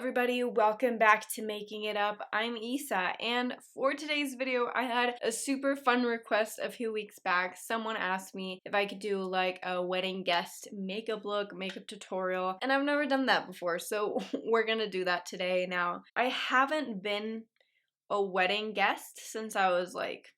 everybody, welcome back to Making It Up. I'm Isa, and for today's video I had a super fun request a few weeks back. Someone asked me if I could do like a wedding guest makeup look, makeup tutorial, and I've never done that before, so we're gonna do that today. Now, I haven't been a wedding guest since I was like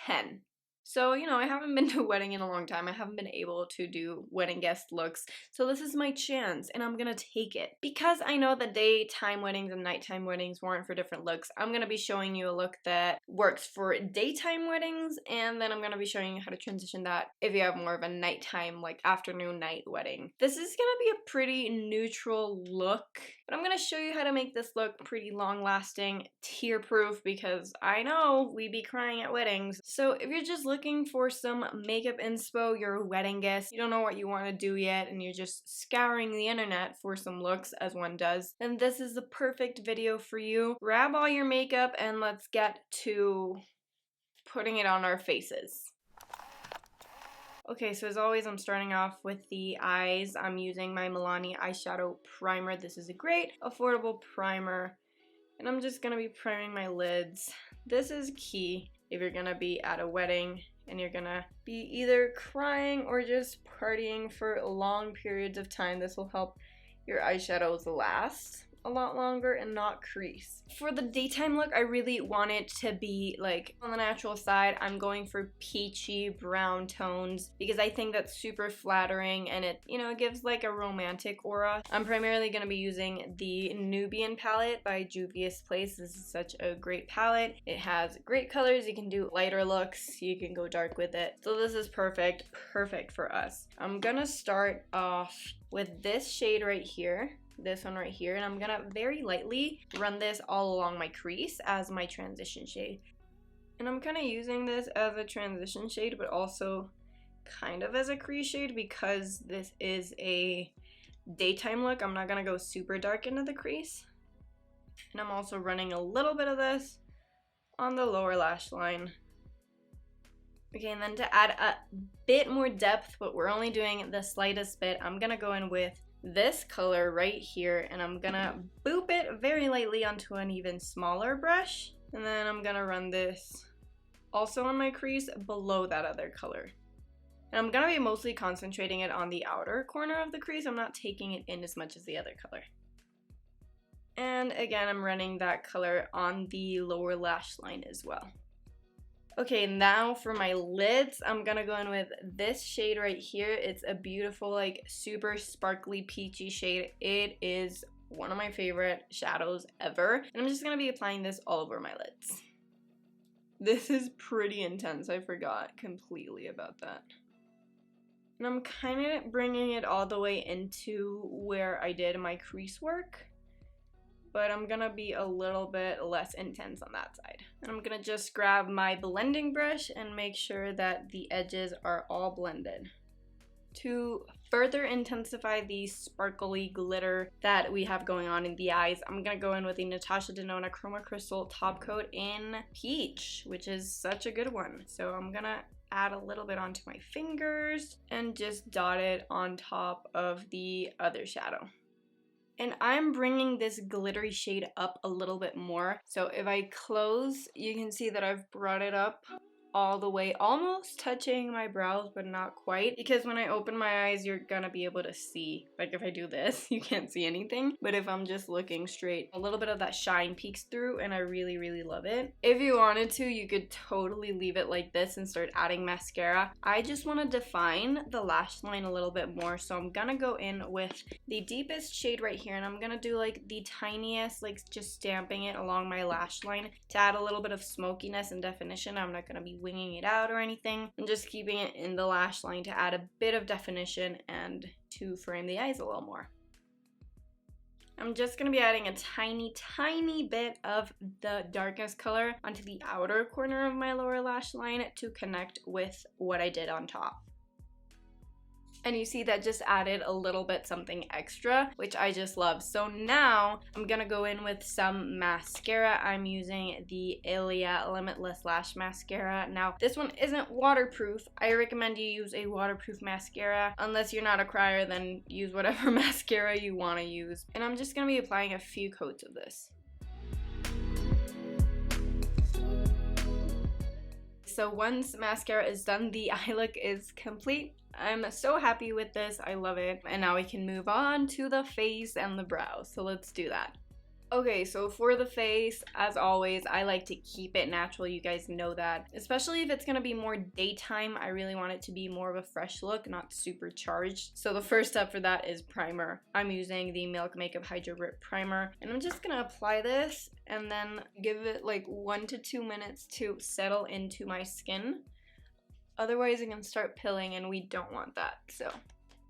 10. So, I haven't been to a wedding in a long time. I haven't been able to do wedding guest looks. So this is my chance and I'm gonna take it. Because I know that daytime weddings and nighttime weddings warrant for different looks, I'm gonna be showing you a look that works for daytime weddings, and then I'm gonna be showing you how to transition that if you have more of a nighttime, like afternoon night wedding. This is gonna be a pretty neutral look, but I'm gonna show you how to make this look pretty long lasting, tear proof, because I know we be crying at weddings. So if you're just looking for some makeup inspo, you're a wedding guest, you don't know what you want to do yet, and you're just scouring the internet for some looks as one does, then this is the perfect video for you. Grab all your makeup and let's get to putting it on our faces. Okay, so as always, I'm starting off with the eyes. I'm using my Milani eyeshadow primer. This is a great affordable primer, and I'm just gonna be priming my lids. This is key if you're gonna be at a wedding and you're gonna be either crying or just partying for long periods of time. This will help your eyeshadows last a lot longer and not crease. For the daytime look, I really want it to be like on the natural side. I'm going for peachy brown tones because I think that's super flattering and it, gives like a romantic aura. I'm primarily going to be using the Nubian palette by Juvia's Place. This is such a great palette. It has great colors. You can do lighter looks. You can go dark with it. So this is perfect for us. I'm gonna start off with this shade right here. This one right here, and I'm gonna very lightly run this all along my crease as my transition shade. And I'm kind of using this as a transition shade, but also kind of as a crease shade because this is a daytime look. I'm not gonna go super dark into the crease. And I'm also running a little bit of this on the lower lash line. Okay, and then to add a bit more depth, but we're only doing the slightest bit, I'm gonna go in with this color right here, and I'm gonna boop it very lightly onto an even smaller brush, and then I'm gonna run this also on my crease below that other color. And I'm gonna be mostly concentrating it on the outer corner of the crease. I'm not taking it in as much as the other color. And again, I'm running that color on the lower lash line as well. Okay, now for my lids, I'm gonna go in with this shade right here. It's a beautiful, like, super sparkly peachy shade. It is one of my favorite shadows ever. And I'm just gonna be applying this all over my lids. This is pretty intense. I forgot completely about that. And I'm kind of bringing it all the way into where I did my crease work, but I'm gonna be a little bit less intense on that side. And I'm gonna just grab my blending brush and make sure that the edges are all blended. To further intensify the sparkly glitter that we have going on in the eyes, I'm gonna go in with the Natasha Denona Chroma Crystal Top Coat in Peach, which is such a good one. So I'm gonna add a little bit onto my fingers and just dot it on top of the other shadow. And I'm bringing this glittery shade up a little bit more. So if I close, you can see that I've brought it up all the way, almost touching my brows, but not quite. Because when I open my eyes, you're gonna be able to see. Like if I do this, you can't see anything. But if I'm just looking straight, a little bit of that shine peeks through, and I really, really love it. If you wanted to, you could totally leave it like this and start adding mascara. I just want to define the lash line a little bit more. So I'm gonna go in with the deepest shade right here, and I'm gonna do like the tiniest, like just stamping it along my lash line to add a little bit of smokiness and definition. I'm not gonna be winging it out or anything. I'm just keeping it in the lash line to add a bit of definition and to frame the eyes a little more. I'm just going to be adding a tiny bit of the darkest color onto the outer corner of my lower lash line to connect with what I did on top. And you see that just added a little bit something extra, which I just love. So now I'm gonna go in with some mascara. I'm using the Ilia Limitless Lash Mascara. Now, this one isn't waterproof. I recommend you use a waterproof mascara. Unless you're not a crier, then use whatever mascara you wanna use. And I'm just gonna be applying a few coats of this. So once mascara is done, the eye look is complete. I'm so happy with this. I love it. And now we can move on to the face and the brows. So let's do that. Okay, so for the face, as always, I like to keep it natural. You guys know that. Especially if it's going to be more daytime, I really want it to be more of a fresh look, not super charged. So the first step for that is primer. I'm using the Milk Makeup Hydro Grip Primer. And I'm just going to apply this and then give it like 1 to 2 minutes to settle into my skin. Otherwise, it can start pilling and we don't want that.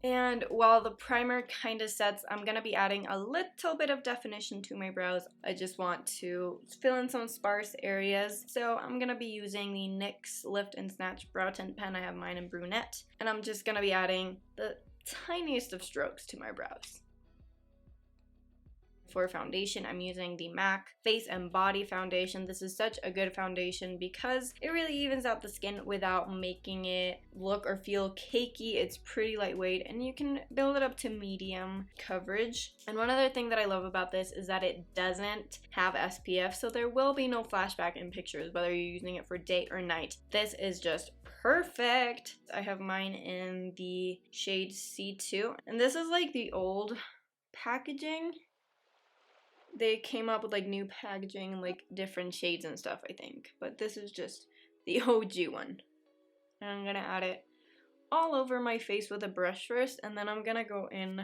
And while the primer kind of sets, I'm going to be adding a little bit of definition to my brows. I just want to fill in some sparse areas. So I'm going to be using the NYX Lift and Snatch Brow Tint Pen. I have mine in brunette. And I'm just going to be adding the tiniest of strokes to my brows. For foundation, I'm using the MAC Face and Body Foundation. This is such a good foundation because it really evens out the skin without making it look or feel cakey. It's pretty lightweight and you can build it up to medium coverage. And one other thing that I love about this is that it doesn't have SPF, so there will be no flashback in pictures, whether you're using it for day or night. This is just perfect. I have mine in the shade C2, and this is like the old packaging. They came up with like new packaging and like different shades and stuff, I think. But this is just the OG one. And I'm gonna add it all over my face with a brush first, and then I'm gonna go in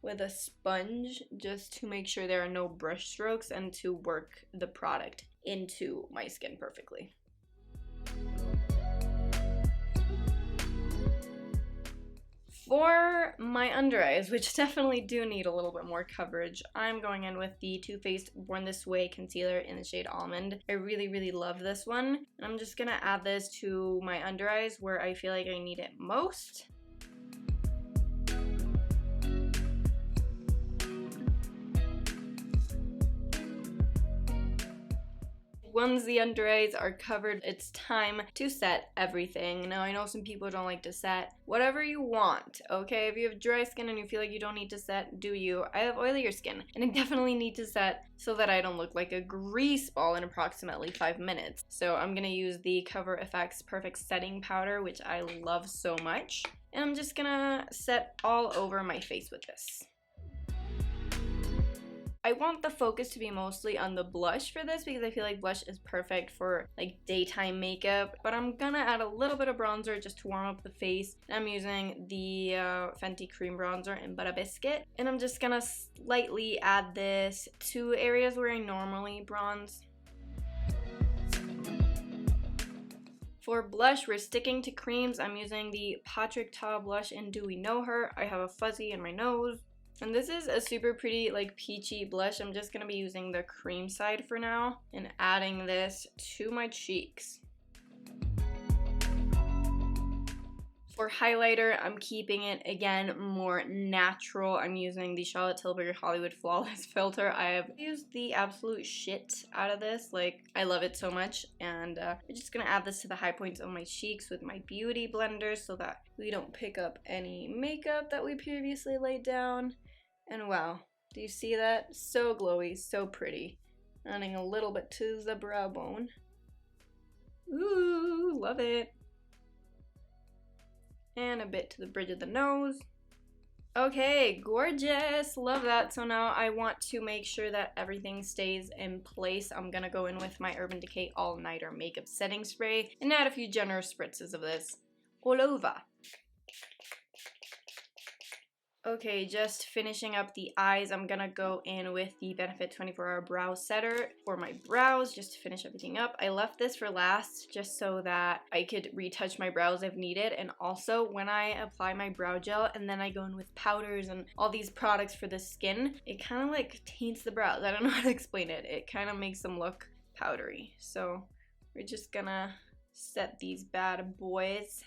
with a sponge just to make sure there are no brush strokes and to work the product into my skin perfectly. For my under eyes, which definitely do need a little bit more coverage, I'm going in with the Too Faced Born This Way concealer in the shade Almond. I really, really love this one. And I'm just gonna add this to my under eyes where I feel like I need it most. Once the under eyes are covered, it's time to set everything. Now, I know some people don't like to set. Whatever you want, okay? If you have dry skin and you feel like you don't need to set, do you? I have oilier skin, and I definitely need to set so that I don't look like a grease ball in approximately 5 minutes. So I'm gonna use the Cover FX Perfect Setting Powder, which I love so much. And I'm just gonna set all over my face with this. I want the focus to be mostly on the blush for this because I feel like blush is perfect for like daytime makeup, but I'm gonna add a little bit of bronzer just to warm up the face. I'm using the Fenty Cream Bronzer in Butter Biscuit, and I'm just gonna slightly add this to areas where I normally bronze. For blush, we're sticking to creams. I'm using the Patrick Ta blush in Do We Know Her. I have a fuzzy in my nose. And this is a super pretty, like, peachy blush. I'm just going to be using the cream side for now and adding this to my cheeks. For highlighter, I'm keeping it, again, more natural. I'm using the Charlotte Tilbury Hollywood Flawless Filter. I have used the absolute shit out of this. Like, I love it so much. And I'm just going to add this to the high points of my cheeks with my Beauty Blender so that we don't pick up any makeup that we previously laid down. And wow, do you see that? So glowy, so pretty. Adding a little bit to the brow bone. Ooh, love it. And a bit to the bridge of the nose. Okay, gorgeous. Love that. So now I want to make sure that everything stays in place. I'm gonna go in with my Urban Decay All Nighter Makeup Setting Spray and add a few generous spritzes of this all over. Okay, just finishing up the eyes, I'm gonna go in with the Benefit 24-Hour Brow Setter for my brows, just to finish everything up. I left this for last just so that I could retouch my brows if needed, and also when I apply my brow gel and then I go in with powders and all these products for the skin, it kind of like taints the brows. I don't know how to explain it. It kind of makes them look powdery. So we're just gonna set these bad boys.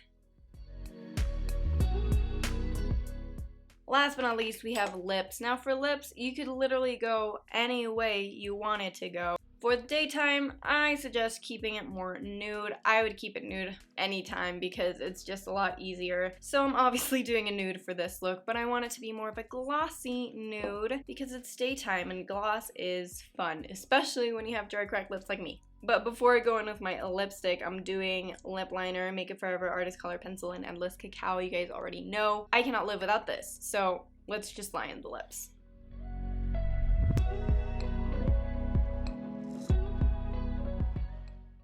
Last but not least, we have lips. Now for lips, you could literally go any way you want it to go. For the daytime, I suggest keeping it more nude. I would keep it nude anytime because it's just a lot easier. So I'm obviously doing a nude for this look, but I want it to be more of a glossy nude because it's daytime and gloss is fun, especially when you have dry cracked lips like me. But before I go in with my lipstick, I'm doing lip liner, Make It Forever Artist Color Pencil, and Endless Cacao. You guys already know I cannot live without this, so let's just line the lips.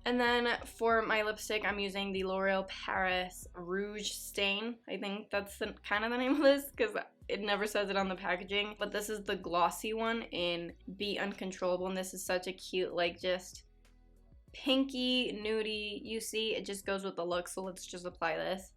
And then for my lipstick, I'm using the L'Oreal Paris Rouge Stain. I think that's kind of the name of this because it never says it on the packaging. But this is the glossy one in Be Uncontrollable, and this is such a cute, like, just pinky, nudie. You see, it just goes with the look, so let's just apply this.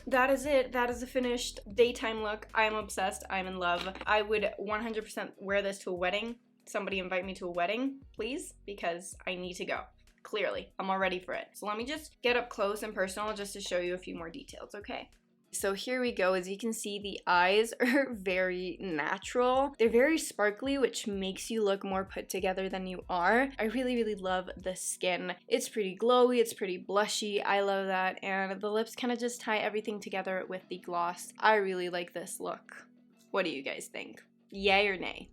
That is it. That is the finished daytime look. I am obsessed. I'm in love. I would 100% wear this to a wedding. Somebody invite me to a wedding, please, because I need to go. Clearly, I'm all ready for it. So let me just get up close and personal just to show you a few more details, okay? So here we go. As you can see, the eyes are very natural. They're very sparkly, which makes you look more put together than you are. I really, really love the skin. It's pretty glowy, it's pretty blushy. I love that. And the lips kind of just tie everything together with the gloss. I really like this look. What do you guys think? Yay or nay?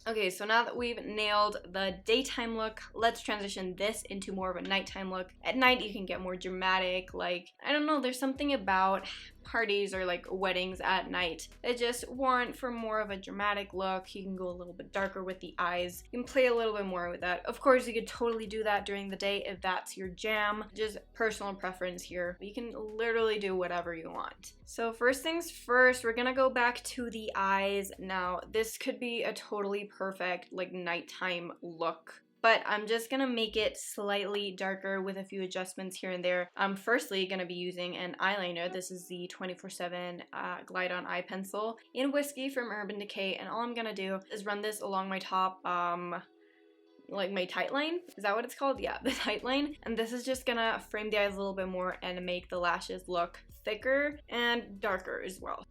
Okay, so now that we've nailed the daytime look, let's transition this into more of a nighttime look. At night, you can get more dramatic, like, I don't know, there's something about parties or like weddings at night that just warrant for more of a dramatic look. You can go a little bit darker with the eyes. You can play a little bit more with that. Of course, you could totally do that during the day if that's your jam. Just personal preference here. You can literally do whatever you want. So first things first, we're gonna go back to the eyes. Now, this could be a totally perfect like nighttime look, but I'm just gonna make it slightly darker with a few adjustments here and there. I'm firstly gonna be using an eyeliner. This is the 24/7 Glide On Eye Pencil in Whiskey from Urban Decay, and all I'm gonna do is run this along my top, like my tight line. Is that what it's called? Yeah, the tight line. And this is just gonna frame the eyes a little bit more and make the lashes look thicker and darker as well.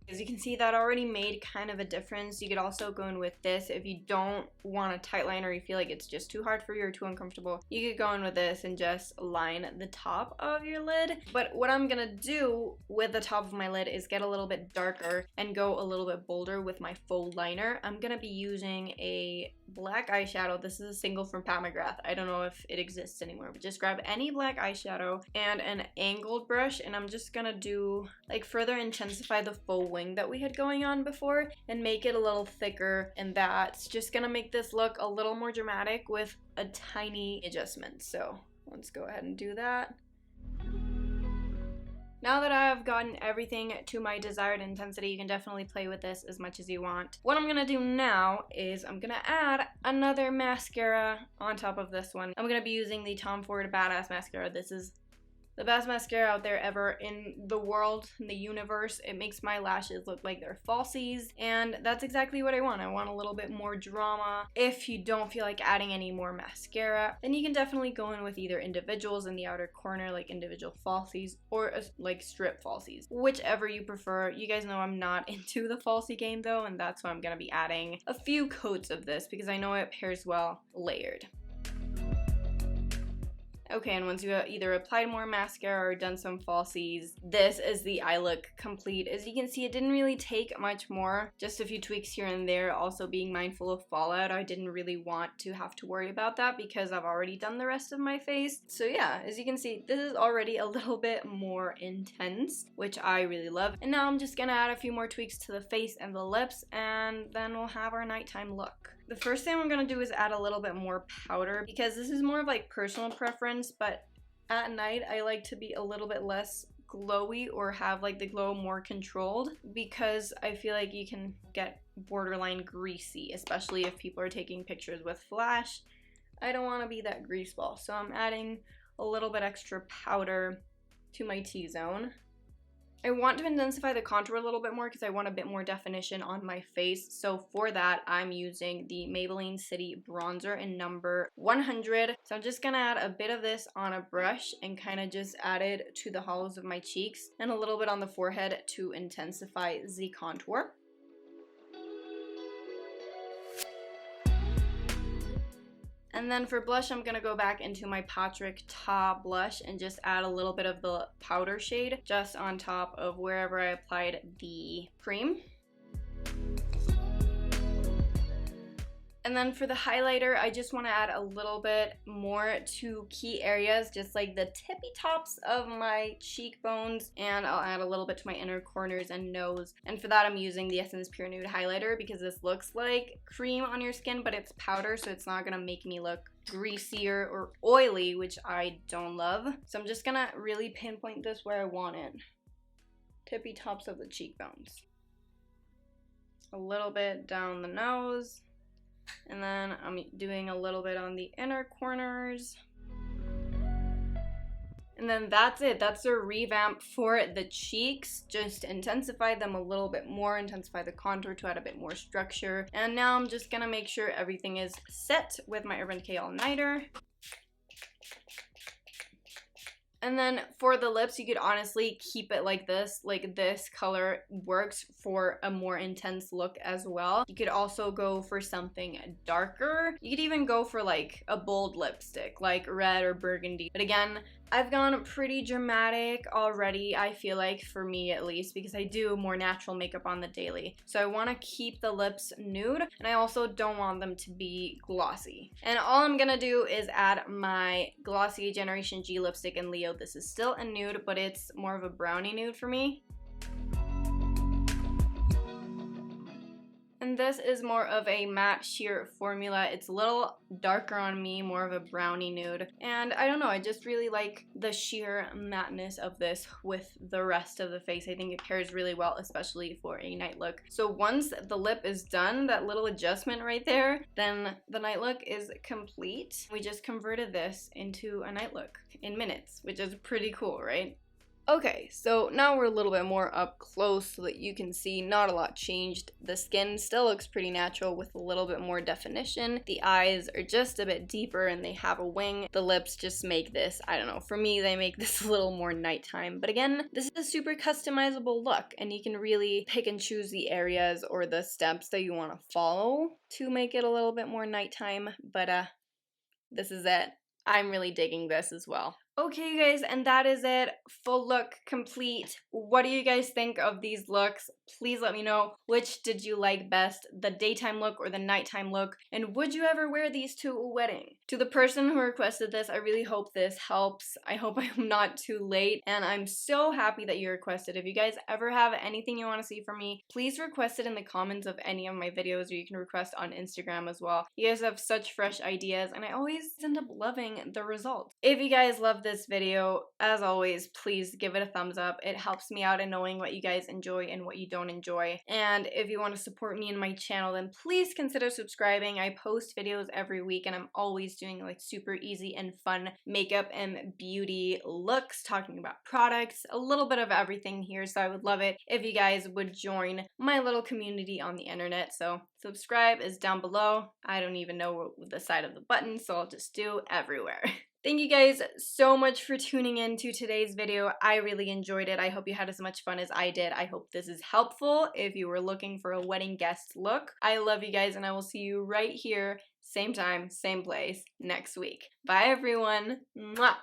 As you can see, that already made kind of a difference. You could also go in with this if you don't want a tight line or you feel like it's just too hard for you or too uncomfortable. You could go in with this and just line the top of your lid. But what I'm gonna do with the top of my lid is get a little bit darker and go a little bit bolder with my faux liner. I'm gonna be using a black eyeshadow. This is a single from Pat McGrath. I don't know if it exists anymore, but just grab any black eyeshadow and an angled brush, and I'm just gonna do like further intensify the faux wing that we had going on before and make it a little thicker, and that's just gonna make this look a little more dramatic with a tiny adjustment. So let's go ahead and do that. Now that I've gotten everything to my desired intensity, you can definitely play with this as much as you want. What I'm gonna do now is I'm gonna add another mascara on top of this one. I'm gonna be using the Tom Ford Badass Mascara. This is the best mascara out there ever in the world, in the universe. It makes my lashes look like they're falsies, and that's exactly what I want. I want a little bit more drama. If you don't feel like adding any more mascara, then you can definitely go in with either individuals in the outer corner, like individual falsies, or like strip falsies. Whichever you prefer. You guys know I'm not into the falsie game though, and that's why I'm gonna be adding a few coats of this because I know it pairs well layered. Okay, and once you either applied more mascara or done some falsies, this is the eye look complete. As you can see, it didn't really take much more, just a few tweaks here and there. Also being mindful of fallout, I didn't really want to have to worry about that because I've already done the rest of my face. So yeah, as you can see, this is already a little bit more intense, which I really love. And now I'm just gonna add a few more tweaks to the face and the lips, and then we'll have our nighttime look. The first thing I'm gonna do is add a little bit more powder because this is more of like personal preference, but at night I like to be a little bit less glowy or have like the glow more controlled because I feel like you can get borderline greasy, especially if people are taking pictures with flash. I don't want to be that grease ball, so I'm adding a little bit extra powder to my T-zone. I want to intensify the contour a little bit more because I want a bit more definition on my face. So for that, I'm using the Maybelline City Bronzer in number 100. So I'm just going to add a bit of this on a brush and kind of just add it to the hollows of my cheeks and a little bit on the forehead to intensify the contour. And then for blush, I'm going to go back into my Patrick Ta blush and just add a little bit of the powder shade just on top of wherever I applied the cream. And then for the highlighter, I just want to add a little bit more to key areas, just like the tippy tops of my cheekbones, and I'll add a little bit to my inner corners and nose. And for that, I'm using the Essence Pure Nude highlighter because this looks like cream on your skin, but it's powder, so it's not going to make me look greasier or oily, which I don't love. So I'm just going to really pinpoint this where I want it. Tippy tops of the cheekbones. A little bit down the nose. And then I'm doing a little bit on the inner corners. And then that's it. That's a revamp for the cheeks. Just intensify them a little bit more, intensify the contour to add a bit more structure. And now I'm just gonna make sure everything is set with my Urban Decay All-Nighter. And then for the lips, you could honestly keep it like this. Like this color works for a more intense look as well. You could also go for something darker. You could even go for like a bold lipstick, like red or burgundy. But again, I've gone pretty dramatic already, I feel like, for me at least, because I do more natural makeup on the daily. So I want to keep the lips nude, and I also don't want them to be glossy. And all I'm gonna do is add my Glossier Generation G lipstick in Leo. This is still a nude, but it's more of a brownie nude for me. And this is more of a matte sheer formula. It's a little darker on me, more of a brownie nude. And I don't know, I just really like the sheer matteness of this with the rest of the face. I think it pairs really well, especially for a night look. So once the lip is done, that little adjustment right there, then the night look is complete. We just converted this into a night look in minutes, which is pretty cool, right? Okay, so now we're a little bit more up close so that you can see not a lot changed. The skin still looks pretty natural with a little bit more definition. The eyes are just a bit deeper and they have a wing. The lips just make this, I don't know, for me they make this a little more nighttime. But again, this is a super customizable look and you can really pick and choose the areas or the steps that you want to follow to make it a little bit more nighttime. But this is it. I'm really digging this as well. Okay, you guys, and that is it. Full look complete. What do you guys think of these looks? Please let me know. Which did you like best, the daytime look or the nighttime look? And would you ever wear these to a wedding? To the person who requested this, I really hope this helps. I hope I'm not too late, and I'm so happy that you requested. If you guys ever have anything you want to see from me, please request it in the comments of any of my videos, or you can request on Instagram as well. You guys have such fresh ideas, and I always end up loving the results. If you guys love this video, as always, please give it a thumbs up. It helps me out in knowing what you guys enjoy and what you don't enjoy. And if you want to support me and my channel, then please consider subscribing. I post videos every week and I'm always doing like super easy and fun makeup and beauty looks, talking about products, a little bit of everything here. So I would love it if you guys would join my little community on the internet. So subscribe is down below. I don't even know the side of the button, so I'll just do everywhere. Thank you guys so much for tuning in to today's video. I really enjoyed it. I hope you had as much fun as I did. I hope this is helpful if you were looking for a wedding guest look. I love you guys and I will see you right here, same time, same place, next week. Bye everyone. Mwah.